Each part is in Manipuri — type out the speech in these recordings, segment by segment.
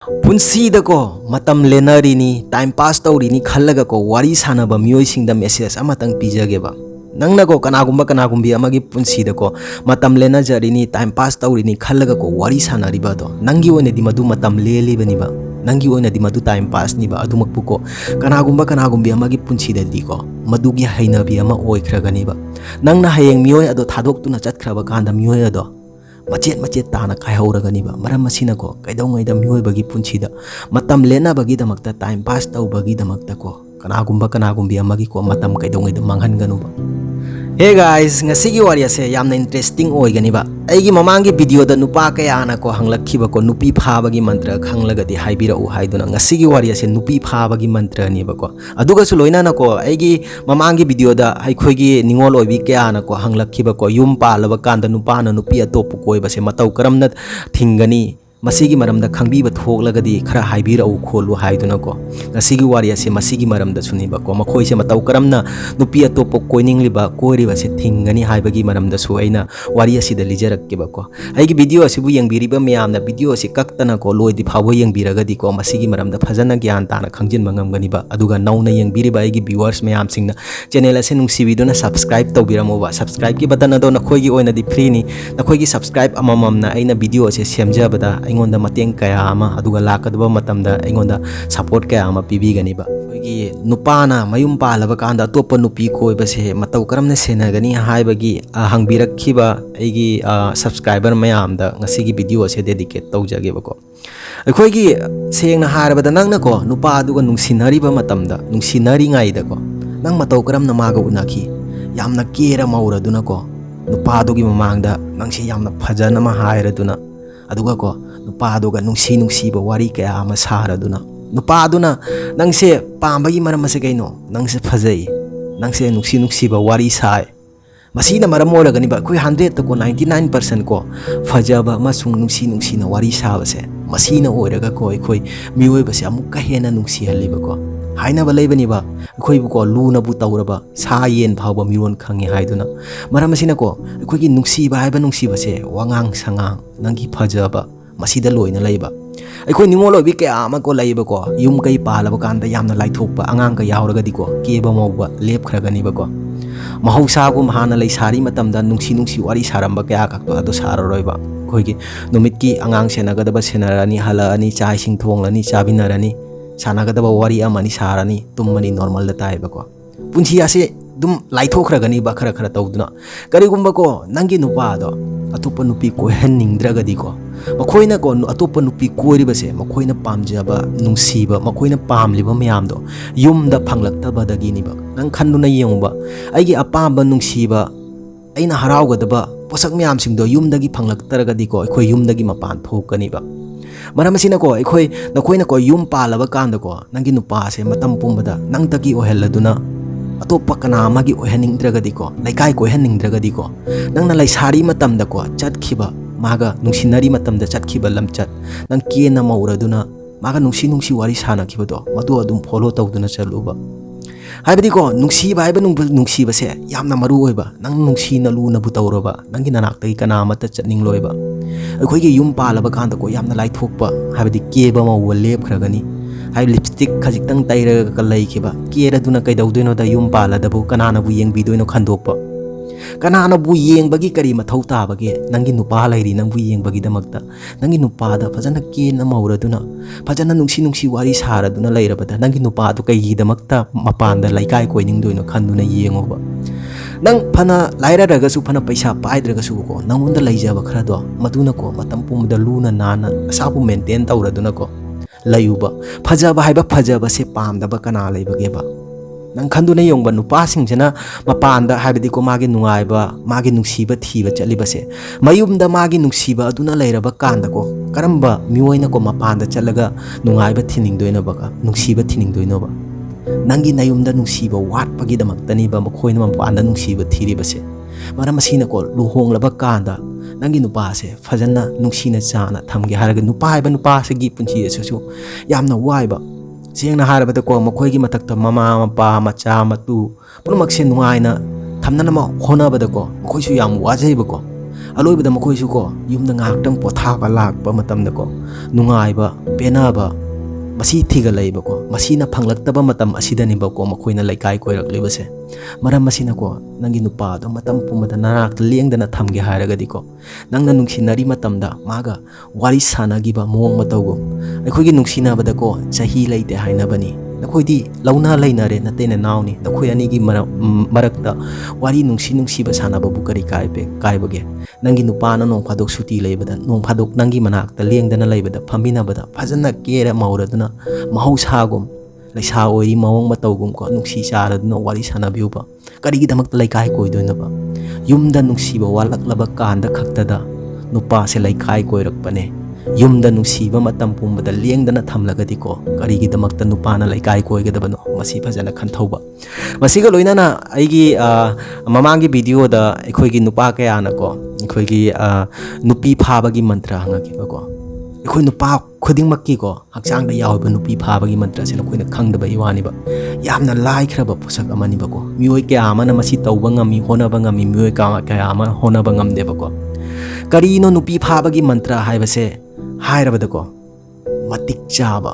ꯄꯨꯟꯁꯤꯗꯀꯣ ꯃꯇꯝ ꯂꯦꯟꯅꯔꯤꯅꯤ ꯇꯥꯏꯝ ꯄꯥꯁ ꯇꯧꯔꯤꯅꯤ ꯈꯜꯂꯒꯀꯣ ꯋꯥꯔꯤ ꯁꯥꯟꯅꯕ ꯃꯤꯑꯣꯏꯁꯤꯡꯗ ꯃꯦꯁꯦꯖ ꯑꯃꯇꯪ ꯄꯤꯖꯒꯦꯕ ꯅꯪꯅꯀꯣ ꯀꯅꯥꯒꯨꯝꯕꯤ ꯑꯃꯒꯤ ꯄꯨꯟꯁꯤꯗꯀꯣ ꯃꯇꯝ ꯂꯦꯟꯅꯖꯔꯤꯅꯤ ꯇꯥꯏꯝ ꯄꯥꯁ ꯇꯧꯔꯤꯅꯤ ꯈꯜꯂꯒꯀꯣ ꯋꯥꯔꯤ ꯁꯥꯟꯅꯔꯤꯕꯗꯣ ꯅꯪꯒꯤ ꯑꯣꯏꯅꯗꯤ ꯃꯗꯨ ꯃꯇꯝ ꯂꯦꯜꯂꯤꯕꯅꯤꯕ ꯅꯪꯒꯤ ꯑꯣꯏꯅꯗꯤ ꯃꯗꯨ ꯇꯥꯏꯝ ꯄꯥꯁꯅꯤꯕ ꯑꯗꯨꯃꯛꯄꯨꯀꯣ ꯀꯅꯥꯒꯨꯝꯕꯤ ꯑꯃꯒꯤ ꯄꯨꯟꯁꯤꯗꯗꯤꯀꯣ ꯃꯗꯨꯒꯤ ꯍꯩꯅꯕꯤ ꯑꯃ ꯑꯣꯏꯈ꯭ꯔꯒꯅꯤꯕ ꯅꯪꯅ ꯍꯌꯦꯡ ꯃꯤꯑꯣꯏ ꯑꯗꯣ ꯊꯥꯗꯣꯛꯇꯨꯅ ꯆꯠꯈ꯭ꯔꯕ ꯀꯥꯟꯗ ꯃꯤꯑꯣꯏ ꯑꯗꯣ ꯃꯆꯦꯠ ꯃꯆꯦꯠ ꯇꯥꯅ ꯈꯥꯏꯍꯧꯔꯒꯅꯤꯕ ꯃꯔꯝ ꯑꯁꯤꯅꯀꯣ ꯀꯩꯗꯧꯉꯩꯗ ꯃꯤꯑꯣꯏꯕꯒꯤ ꯄꯨꯟꯁꯤꯗ ꯃꯇꯝ ꯂꯦꯟꯅꯕꯒꯤꯗꯃꯛꯇ ꯇꯥꯏꯝ ꯄꯥꯁ ꯇꯧꯕꯒꯤꯗꯃꯛꯇꯀꯣ ꯀꯅꯥꯒꯨꯝꯕꯤ ꯑꯃꯒꯤꯀꯣ ꯃꯇꯝ ꯀꯩꯗꯧꯉꯩꯗ ꯃꯥꯡꯍꯟꯒꯅꯨꯕ Hey guys, ngasi wari ase yamna interesting oiganiba. Aigi mamangi video da nupa kayana ko hanglakhiba ko nupi phabagi mantra khanglagadi haibira u haiduna ngasi wari ase nupi phabagi mantra ni ba ko. Aduga su loina na ko aigi mamangi video da aikhoigi ningol oibi kayana ko hanglakhiba ko yum palaba kanda nupa na nupi atopu koi base matau karamna thingani masigi maramda khangbiba thoklagadi khara haibira u kholu haiduna ko ngasigi wari ase masigi maramda suniba ko makhoi se matau karamna nupi atopo koiningliba koiriba se thingani haibagi maramda su aina wari asida lijarakkiba ko aigi video asibu yengbiriba meyamna video asi kaktana ko loidi phabo yengbiragadi ko masigi maramda phajana gyan tana khangjin mangamganiba aduga nauna yengbiriba aigi viewers meyam singna channel ase nungsibiduna subscribe tawbiramoba subscribe ki button ado nakhoigi oina di free ni nakhoigi subscribe amamamna aina video ase semjabada aingonda mateng kaya ama aduga lakadaba matamda aingonda support kaya ama pibiganiba oigi nupana mayum palaba kanda topa nupi koibase matau karamna senagani haibagi hangbirakhiba aigi subscriber mayamda ngasigi video ase dedicate tawjagebako aikoigi sengna harabada nangna ko nupa aduga nungsinariba matamda nungsinari ngaida ko nang matau karamna maga unaki yamna kera mauraduna ko nupa adugi mamangda nangsi yamna phajana ma hairaduna aduga ko nupa aduga nungsiba wari kaya ama saraduna nupa aduna nangse pambagi maram ase kaino nangse phajai nangse nungsiba wari sai masina maram oragani ba koi 100 to ko 99% ko phajaba masung nungsi na wari sabase masina oraga ko koi mioi base amuk ka hena nungsi haliba ko haina ba leibani ba koi bu ko luna bu tawraba sa yen phawba miron khangi haiduna maram asina ko koi gi nungsiba haiba nungsiba se wangang sangang nangi phajaba masida loina leiba aikoi ningol obi kaya ama ko leiba ko yum kai palaba kanda yamna laithokpa angang ka yauraga diko keba mawba lep khragani ba ko mahausa gu mahana leisari matamda nungsi wari saramba kaya kakto ado sararoiba koigi numitki angang senagadaba senarani halani chai sing thonglani chabinarani sanagadaba wari amani sarani tummani normal da taiba ko punchi ase dum laithokhragani ba khara tawduna karigumba ko nangi nupa do atopa nupi ko heningdragadi ko makoina ko atopa nupi koiribase makoina pamjaba nungsiba makoina pamliba mayamdo yumda phanglaktaba ni ba nang khannuna yengba aigi apamba nungsiba aina harawgadaba posak mayam singdo yumdagi phanglaktaragadi ko khoi yumdagi mapan thokani ba maram asina ko khoi nakoina ko yum palaba kanda ko nangi nupa se matam pumbada nangtagi ohelladuna atopa kana amagi oheningdragadi ko laikai ko heningdragadi ko nangna laisari matamda ko chatkhiba maga nungsinari matamda chatkhiba lamchat nang kena mauraduna maga nungsi wari sana khibado madu adum follow tawduna chaluba haibadi ko nungsiba haiba nungsiba se yamna maru oiba nang nungsi na lu na bu tawraba nangi nanaktai kana amata chatning loiba aikoigi yum palaba kanda ko yamna laithokpa haibadi keba mawwa lep khragani hai lipstick khajitang tairaga ka laikhiba kera duna kaidawdoino da yum paladabu kanana bu yengbidoino khandokpa kanana bu yengbagi kari mathau tabage nangi nupa lairi nang bu yengbagi damakta nangi nupa da fajana kena mauraduna fajana nungsi wari saraduna lairabada nangi nupa du kai damakta mapanda laikai koiningdoino khanduna yengoba nang phana lairaraga su phana paisa paidraga su ko nangonda laijaba khara do maduna ko matam pumda luna nana asabu maintain tawraduna ko layuba phajaba haiba phajaba se pamdaba kana leibageba nang khanduna yongba nupa singjana mapanda haibadi ko magi nungaiba magi nungsiba thiba chalibase mayumda magi nungsiba aduna leiraba kanda ko karamba miwoina ko mapanda chalaga nungaiba thiningdoina baga nungsiba thiningdoina ba nangi nayumda nungsiba watpagi damaktani ba makhoina mapanda nungsiba thiribase maram asina ko luhonglaba kanda nangi nupa se fajana nungsina chana thamge haraga nupa haiba nupa se gi punchi esu yamna waiba sengna harabada ko makhoigi matakta mama mapa macha matu punumak se nungaina thamnana ma honabada ko makhoi su yam wajaiba ko ꯑꯂꯣꯏꯕꯗ ꯃꯈꯣꯏꯁꯨ ꯀꯣ ꯌꯨꯝꯗ ꯉꯥꯏꯍꯥꯛꯇꯪ ꯄꯣꯊꯥꯕ ꯂꯥꯛꯄ ꯃꯇꯝꯗ ꯀꯣ ꯅꯨꯡꯉꯥꯏꯕ ꯄꯦꯟꯅꯕ ꯃꯁꯤ ꯊꯤꯒꯠꯂꯛꯏꯕꯀꯣ ꯃꯁꯤꯅ ꯐꯪꯂꯛꯇꯕ ꯃꯇꯝ ꯑꯁꯤꯗꯅꯤꯕꯀꯣ ꯃꯈꯣꯏꯅ ꯂꯩꯀꯥꯏ ꯀꯣꯏꯔꯛꯂꯤꯕꯁꯦ ꯃꯔꯝ ꯑꯁꯤꯅꯀꯣ ꯅꯪꯒꯤ ꯅꯨꯄꯥꯗꯣ ꯃꯇꯝ ꯄꯨꯝꯕꯗ ꯅꯅꯥꯛꯇ ꯂꯦꯡꯗꯅ ꯊꯝꯒꯦ ꯍꯥꯏꯔꯒꯗꯤꯀꯣ ꯅꯪꯅ ꯅꯨꯡꯁꯤꯅꯔꯤ ꯃꯇꯝꯗ ꯃꯥꯒ ꯋꯥꯔꯤ ꯁꯥꯟꯅꯈꯤꯕ ꯃꯑꯣꯡ ꯃꯇꯧꯒꯨꯝ ꯑꯩꯈꯣꯏꯒꯤ ꯅꯨꯡꯁꯤꯅꯕꯗꯀꯣ ꯆꯍꯤ ꯂꯩꯇꯦ ꯍꯥꯏꯅꯕꯅꯤ ꯅꯈꯣꯏꯗꯤ ꯂꯧꯅ ꯂꯩꯅꯔꯦ ꯅꯇꯩ ꯅꯅꯥꯎꯅꯤ ꯅꯈꯣꯏ ꯑꯅꯤꯒꯤ ꯃꯔꯛꯇ ꯋꯥꯔꯤ ꯅꯨꯡꯁꯤꯕ ꯁꯥꯟꯅꯕꯕꯨ ꯀꯔꯤ ꯀꯥꯏꯕꯒꯦ ꯅꯪꯒꯤ ꯅꯨꯄꯥꯅ ꯅꯣꯡ ꯐꯥꯗꯣꯛ ꯁꯨꯇꯤ ꯂꯩꯕꯗ ꯅꯣꯡ ꯐꯥꯗꯣꯛ ꯅꯪꯒꯤ ꯃꯅꯥꯛꯇ ꯂꯦꯡꯗꯅ ꯂꯩꯕꯗ ꯐꯝꯃꯤꯟꯅꯕꯗ ꯐꯖꯅ ꯀꯦꯔ ꯃꯧꯔꯗꯨꯅ ꯃꯍꯧꯁꯥꯒꯨꯝ ꯂꯩꯁꯥ ꯑꯣꯏꯔꯤ ꯃꯑꯣꯡ ꯃꯇꯧꯒꯨꯝ ꯀꯣ ꯅꯨꯡꯁꯤ ꯆꯥꯔꯗꯨꯅ ꯋꯥꯔꯤ ꯁꯥꯟꯅꯕꯤꯌꯨꯕ ꯀꯔꯤꯒꯤꯗꯃꯛꯇ ꯂꯩꯀꯥꯏ ꯀꯣꯏꯗꯣꯏꯅꯣꯕ ꯌꯨꯝꯗ ꯅꯨꯡꯁꯤꯕ ꯋꯥꯠꯂꯛꯂꯕ ꯀꯥꯟꯗ ꯈꯛꯇꯗ ꯅꯨꯄꯥꯁꯦ ꯂꯩꯀꯥꯏ ꯀꯣꯏꯔꯛꯄꯅꯦ ꯌꯨꯝꯗ ꯅꯨꯡꯁꯤꯕ ꯃꯇꯝ ꯄꯨꯝꯕꯗ ꯂꯦꯡꯗꯅ ꯊꯝꯂꯒꯗꯤꯀꯣ ꯀꯔꯤꯒꯤꯗꯃꯛꯇ ꯅꯨꯄꯥꯅ ꯂꯩꯀꯥꯏ ꯀꯣꯏꯒꯗꯕꯅꯣ ꯃꯁꯤ ꯐꯖꯅ ꯈꯟꯊꯧꯕ ꯃꯁꯤꯒ ꯂꯣꯏꯅꯅ ꯑꯩꯒꯤ ꯃꯃꯥꯡꯒꯤ ꯚꯤꯗꯤꯑꯣꯗ ꯑꯩꯈꯣꯏꯒꯤ ꯅꯨꯄꯥ ꯀꯌꯥꯅꯀꯣ ꯑꯩꯈꯣꯏꯒꯤ ꯅꯨꯄꯤ ꯐꯥꯕꯒꯤ ꯃꯟꯇ꯭ꯔ ꯍꯪꯉꯛꯈꯤꯕꯀꯣ ꯑꯩꯈꯣꯏ ꯅꯨꯄꯥ ꯈꯨꯗꯤꯡꯃꯛꯀꯤꯀꯣ ꯍꯛꯆꯥꯡꯗ ꯌꯥꯎꯔꯤꯕ ꯅꯨꯄꯤ ꯐꯥꯕꯒꯤ ꯃꯟꯇ꯭ꯔꯁꯦ ꯅꯈꯣꯏꯅ ꯈꯪꯗꯕꯒꯤ ꯋꯥꯅꯤꯕ ꯌꯥꯝꯅ ꯂꯥꯏꯈ꯭ꯔꯕ ꯄꯣꯠꯁꯛ ꯑꯃꯅꯤꯕꯀꯣ ꯃꯤꯑꯣꯏ ꯀꯌꯥ ꯑꯃꯅ ꯃꯁꯤ ꯇꯧꯕ ꯉꯝꯃꯤ ꯍꯣꯠꯅꯕ ꯉꯝꯃꯤ ꯃꯤꯑꯣꯏ ꯀꯌꯥ ꯑꯃ ꯍꯣꯠꯅꯕ ꯉꯝꯗꯦꯕꯀꯣ ꯀꯔꯤꯅꯣ ꯅꯨꯄꯤ ꯐꯥꯕꯒꯤ ꯃꯟꯇ꯭ꯔ ꯍꯥꯏꯕꯁꯦ ꯍꯥꯏꯔꯕꯗꯀꯣ ꯃꯇꯤꯛ ꯆꯥꯕ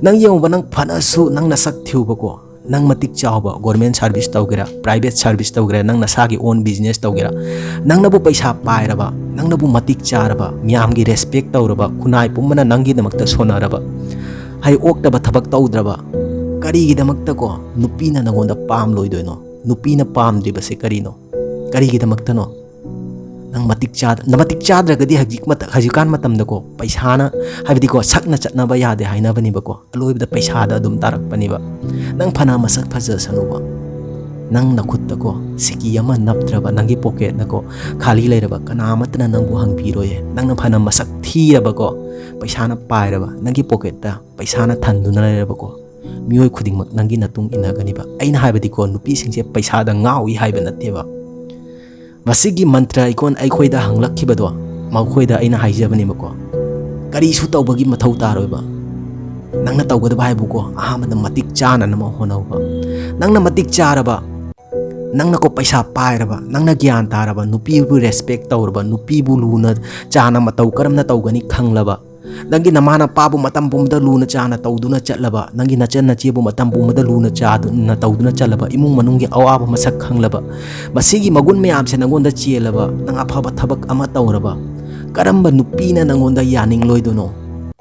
ꯅꯪ ꯌꯦꯡꯉꯨꯕ ꯅꯪ ꯐꯅꯁꯨ ꯅꯪ ꯅꯁꯛ ꯊꯤꯎꯕꯀꯣ ꯅꯪ ꯃꯇꯤꯛ ꯆꯥꯎꯕ ꯒꯣꯔꯃꯦꯟ ꯁꯥꯔꯚꯤꯁ ꯇꯧꯒꯦꯔꯥ ꯄ꯭ꯔꯥꯏꯚꯦꯠ ꯁꯥꯔꯚꯤꯁ ꯇꯧꯒꯦꯔꯥ ꯅꯪ ꯅꯁꯥꯒꯤ ꯑꯣꯟ ꯕꯤꯖꯤꯅꯦꯁ ꯇꯧꯒꯦꯔꯥ ꯅꯪꯅꯕꯨ ꯄꯩꯁꯥ ꯄꯥꯏꯔꯕ ꯅꯪꯅꯕꯨ ꯃꯇꯤꯛ ꯆꯥꯔꯕ ꯃꯤꯌꯥꯝꯒꯤ ꯔꯦꯁꯄꯦꯛ ꯇꯧꯔꯕ ꯈꯨꯟꯅꯥꯏ ꯄꯨꯝꯕꯅ ꯅꯪꯒꯤꯗꯃꯛꯇ ꯁꯣꯟꯅꯔꯕ ꯍꯩ ꯑꯣꯛꯇꯕ ꯊꯕꯛ ꯇꯧꯗ꯭ꯔꯕ ꯀꯔꯤꯒꯤꯗꯃꯛꯇꯀꯣ ꯅꯨꯄꯤꯅ ꯅꯪꯉꯣꯟꯗ ꯄꯥꯝꯂꯣꯏꯗꯣꯏꯅꯣ ꯅꯨꯄꯤꯅ ꯄꯥꯝꯗ꯭ꯔꯤꯕꯁꯦ ꯀꯔꯤꯅꯣ ꯀꯔꯤꯒꯤꯗꯃꯛꯇꯅꯣ ꯅꯪ ꯃꯇꯤꯛ ꯆꯥꯗ꯭ꯔꯒꯗꯤ ꯍꯧꯖꯤꯛꯀꯥꯟ ꯃꯇꯝꯗꯀꯣ ꯄꯩꯁꯥꯅ ꯍꯥꯏꯕꯗꯤꯀꯣ ꯁꯛꯅ ꯆꯠꯅꯕ ꯌꯥꯗꯦ ꯍꯥꯏꯅꯕꯅꯤꯕꯀꯣ ꯑꯂꯣꯏꯕꯗ ꯄꯩꯁꯥꯗ ꯑꯗꯨꯝ ꯇꯥꯔꯛꯄꯅꯦꯕ ꯅꯪ ꯐꯅ ꯃꯁꯛ ꯐꯖꯁꯅꯨꯕ ꯅꯪ ꯅꯈꯨꯠꯇꯀꯣ ꯁꯤꯀꯤ ꯑꯃ ꯅꯞꯇ꯭ꯔꯕ ꯅꯪꯒꯤ ꯄꯣꯀꯦꯠꯅꯀꯣ ꯈꯥꯂꯤ ꯂꯩꯔꯕ ꯀꯅꯥꯃꯠꯇꯅ ꯅꯪꯕу ꯍꯪꯕꯤꯔꯣꯏꯌꯦ ꯅꯪꯅ ꯐꯅ ꯃꯁꯛ ꯊꯤꯔꯕꯀꯣ ꯄꯩꯁꯥꯅ ꯄꯥꯏꯔꯕ ꯅꯪꯒꯤ ꯄꯣꯀꯦꯠꯇ ꯄꯩꯁꯥꯅ ꯊꯟꯗꯨꯅ ꯂꯩꯔꯕꯀꯣ ꯃꯤꯑꯣꯏ ꯈꯨꯗꯤꯡꯃꯛ ꯅꯪꯒꯤ ꯃꯇꯨꯡ ꯏꯟꯅꯒꯅꯤꯕ ꯑꯩꯅ ꯍꯥꯏꯕꯗꯤꯀꯣ ꯅꯨꯄꯤꯁꯤꯡꯁꯦ ꯄꯩꯁꯥꯗ ꯉꯥꯎꯏ ꯍꯥꯏꯕ ꯅꯠꯇꯦꯕ ꯃꯁꯤꯒꯤ ꯃꯟꯇ꯭ꯔ ꯑꯩꯈꯣꯏꯗ ꯍꯪꯂꯛꯈꯤꯕꯗꯣ ꯃꯈꯣꯏꯗ ꯑꯩꯅ ꯍꯥꯏꯖꯕꯅꯦꯕꯀꯣ ꯀꯔꯤꯁꯨ ꯇꯧꯕꯒꯤ ꯃꯊꯧ ꯇꯥꯔꯣꯏꯕ ꯅꯪꯅ ꯇꯧꯒꯗꯕ ꯍꯥꯏꯕꯨꯀꯣ ꯑꯍꯥꯟꯕꯗ ꯃꯇꯤꯛ ꯆꯥꯅꯅꯕ ꯍꯣꯠꯅꯧꯕ ꯅꯪꯅ ꯃꯇꯤꯛ ꯆꯥꯔꯕ ꯅꯪꯅꯀꯣ ꯄꯩꯁꯥ ꯄꯥꯏꯔꯕ ꯅꯪꯅ ꯒ꯭ꯌꯥꯟ ꯇꯥꯔꯕ ꯅꯨꯄꯤꯕꯨ ꯔꯦꯁꯄꯦꯛ ꯇꯧꯔꯕ ꯅꯨꯄꯤꯕꯨ ꯂꯨꯅ ꯆꯥꯅ ꯃꯇꯧ ꯀꯔꯝꯅ ꯇꯧꯒꯅꯤ ꯈꯪꯂꯕ ꯅꯪꯒꯤ ꯅꯃꯥ ꯅꯄꯥꯕꯨ ꯃꯇꯝ ꯄꯨꯝꯕꯗ ꯂꯨꯅ ꯆꯥꯅ ꯇꯧꯗꯨꯅ ꯆꯠꯂꯕ ꯅꯪꯒꯤ ꯅꯆꯟ ꯅꯆꯦꯕꯨ ꯃꯇꯝ ꯄꯨꯝꯕꯗ ꯂꯨꯅ ꯆꯥꯗꯨꯅ ꯇꯧꯗꯨꯅ ꯆꯠꯂꯕ ꯏꯃꯨꯡ ꯃꯅꯨꯡꯒꯤ ꯑꯋꯥꯕ ꯃꯁꯛ ꯈꯪꯂꯕ ꯃꯁꯤꯒꯤ ꯃꯒꯨꯟ ꯃꯌꯥꯝꯁꯦ ꯅꯪꯉꯣꯟꯗ ꯆꯦꯜꯂꯕ ꯅꯪ ꯑꯐꯕ ꯊꯕꯛ ꯑꯃ ꯇꯧꯔꯕ ꯀꯔꯝꯕ ꯅꯨꯄꯤꯅ ꯅꯪꯉꯣꯟꯗ ꯌꯥꯅꯤꯡꯂꯣꯏꯗꯣꯏꯅꯣ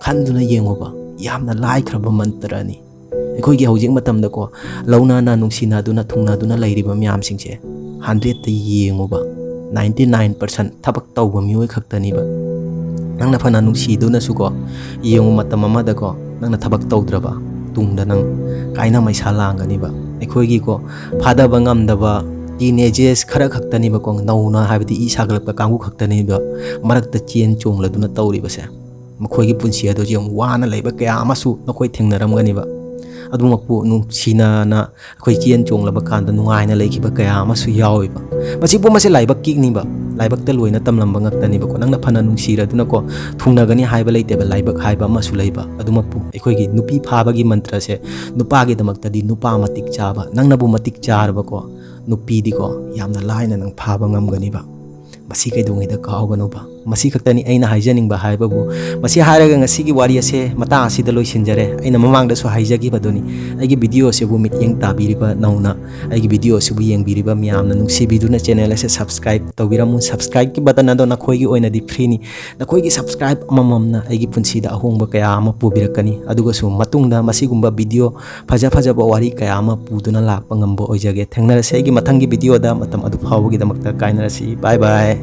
ꯈꯟꯗꯨꯅ ꯌꯦꯡꯉꯨꯕ ꯌꯥꯝꯅ ꯂꯥꯏꯈ꯭ꯔꯕ ꯃꯟꯇ꯭ꯔꯅꯤ ꯑꯩꯈꯣꯏꯒꯤ ꯍꯧꯖꯤꯛ ꯃꯇꯝꯗꯀꯣ ꯂꯧꯅꯅ ꯅꯨꯡꯁꯤꯅꯗꯨꯅ ꯊꯨꯡꯅꯗꯨꯅ ꯂꯩꯔꯤꯕ ꯃꯌꯥꯝꯁꯤꯡꯁꯦ 100ꯇ ꯌꯦꯡꯉꯨꯕ 99% ꯊꯕꯛ ꯇꯧꯕ ꯃꯤꯑꯣꯏ ꯈꯛꯇꯅꯤꯕ ꯅꯪꯅ ꯐꯅ ꯅꯨꯡꯁꯤꯗꯨꯅꯁꯨꯀꯣ ꯌꯦꯡꯉꯨ ꯃꯇꯝ ꯑꯃꯗꯀꯣ ꯅꯪꯅ ꯊꯕꯛ ꯇꯧꯗ꯭ꯔꯕ ꯇꯨꯡꯗ ꯅꯪ ꯀꯥꯏꯅ ꯃꯩꯁꯥ ꯂꯥꯡꯒꯅꯤꯕ ꯑꯩꯈꯣꯏꯒꯤꯀꯣ ꯐꯥꯗꯕ ꯉꯝꯗꯕ ꯇꯤꯅꯦꯖꯦꯁ ꯈꯔ ꯈꯛꯇꯅꯤꯕꯀꯣ ꯅꯧꯅ ꯍꯥꯏꯕꯗꯤ ꯏ ꯁꯥꯒꯠꯂꯛꯄ ꯀꯥꯡꯕꯨ ꯈꯛꯇꯅꯤꯕ ꯃꯔꯛꯇ ꯆꯦꯟ ꯆꯣꯡꯂꯗꯨꯅ ꯇꯧꯔꯤꯕꯁꯦ ꯃꯈꯣꯏꯒꯤ ꯄꯨꯟꯁꯤ ꯑꯗꯨ ꯌꯥꯝ ꯋꯥꯅ ꯂꯩꯕ ꯀꯌꯥ ꯑꯃꯁꯨ ꯅꯈꯣꯏ ꯊꯦꯡꯅꯔꯝꯒꯅꯤꯕ ꯑꯗꯨꯃꯛꯄꯨ ꯅꯨꯡꯁꯤꯅꯅ ꯑꯩꯈꯣꯏ ꯆꯦꯟ ꯆꯣꯡꯂꯕ ꯀꯥꯟꯗ ꯅꯨꯡꯉꯥꯏꯅ ꯂꯩꯈꯤꯕ ꯀꯌꯥ ꯑꯃꯁꯨ ꯌꯥꯎꯏꯕ ꯃꯁꯤꯕꯨ ꯃꯁꯤ ꯂꯥꯏꯕꯛꯀꯤꯅꯤꯕ ꯂꯥꯏꯕꯛꯇ ꯂꯣꯏꯅ ꯇꯝꯂꯝꯕ ꯉꯛꯇꯅꯤꯕꯀꯣ ꯅꯪꯅ ꯐꯅ ꯅꯨꯡꯁꯤꯔꯗꯨꯅꯀꯣ ꯊꯨꯡꯅꯒꯅꯤ ꯍꯥꯏꯕ ꯂꯩꯇꯦꯕ ꯂꯥꯏꯕꯛ ꯍꯥꯏꯕ ꯑꯃꯁꯨ ꯂꯩꯕ ꯑꯗꯨꯃꯛꯄꯨ ꯑꯩꯈꯣꯏꯒꯤ ꯅꯨꯄꯤ ꯐꯥꯕꯒꯤ ꯃꯟꯇ꯭ꯔꯁꯦ ꯅꯨꯄꯥꯒꯤꯗꯃꯛꯇꯗꯤ ꯅꯨꯄꯥ ꯃꯇꯤꯛ ꯆꯥꯕ ꯅꯪꯅꯕꯨ ꯃꯇꯤꯛ ꯆꯥꯔꯕꯀꯣ ꯅꯨꯄꯤꯗꯤꯀꯣ ꯌꯥꯝꯅ ꯂꯥꯏꯅ ꯅꯪ ꯐꯥꯕ ꯉꯝꯒꯅꯤꯕ ꯃꯁꯤ ꯀꯩꯗꯧꯉꯩꯗ ꯀꯥꯎꯒꯅꯣꯕ ꯃꯁꯤ ꯈꯛꯇꯅꯤ ꯑꯩꯅ ꯍꯥꯏꯖꯅꯤꯡꯕ ꯍꯥꯏꯕꯕꯨ ꯃꯁꯤ ꯍꯥꯏꯔꯒ ꯉꯁꯤꯒꯤ ꯋꯥꯔꯤ ꯑꯁꯦ ꯃꯇꯥꯡ ꯑꯁꯤꯗ ꯂꯣꯏꯁꯤꯟꯖꯔꯦ ꯑꯩꯅ ꯃꯃꯥꯡꯗꯁꯨ ꯍꯥꯏꯖꯈꯤꯕꯗꯨꯅꯤ ꯑꯩꯒꯤ ꯚꯤꯗꯤꯑꯣ ꯑꯁꯤꯕꯨ ꯃꯤꯠꯌꯦꯡ ꯇꯥꯕꯤꯔꯤꯕ ꯅꯧꯅ ꯑꯩꯒꯤ ꯚꯤꯗꯤꯑꯣ ꯑꯁꯤꯕꯨ ꯌꯦꯡꯕꯤꯔꯤꯕ ꯃꯌꯥꯝꯅ ꯅꯨꯡꯁꯤꯕꯤꯗꯨꯅ ꯆꯦꯅꯦꯜ ꯑꯁꯦ ꯁꯕꯁꯀ꯭ꯔꯥꯏꯕ ꯇꯧꯕꯤꯔꯝꯃꯨ ꯁꯕꯁꯀ꯭ꯔꯥꯏꯕꯀꯤ ꯕꯇꯟ ꯑꯗꯣ ꯅꯈꯣꯏꯒꯤ ꯑꯣꯏꯅꯗꯤ ꯐ꯭ꯔꯤꯅꯤ ꯅꯈꯣꯏꯒꯤ ꯁꯕꯁꯀ꯭ꯔꯥꯏꯕ ꯑꯃꯃꯝꯅ ꯑꯩꯒꯤ ꯄꯨꯟꯁꯤꯗ ꯑꯍꯣꯡꯕ ꯀꯌా ꯑꯃ ꯄꯨꯕꯤꯔꯛꯀꯅꯤ ꯑꯗꯨꯒꯁꯨ ꯃꯇꯨꯡꯗ ꯃꯁꯤꯒꯨꯝꯕ ꯚꯤꯗꯤꯑꯣ ꯐꯖꯕ ꯋꯥꯔꯤ ꯀꯌꯥ ꯑꯃ ꯄꯨꯗꯨꯅ ꯂꯥꯛꯄ ꯉꯝꯕ ꯑꯣꯏꯖꯒꯦ ꯊꯦꯡꯅꯔꯁꯦ ꯑꯩꯒꯤ ꯃꯊꯪꯒꯤ ꯚꯤꯗꯤꯑꯣꯗ ꯃꯇꯝ ꯑꯗꯨ ꯐꯥꯎꯕꯒꯤꯗꯃꯛꯇ ꯀꯥꯏꯅꯔꯁꯤ ꯕꯥꯏ ꯕꯥꯏ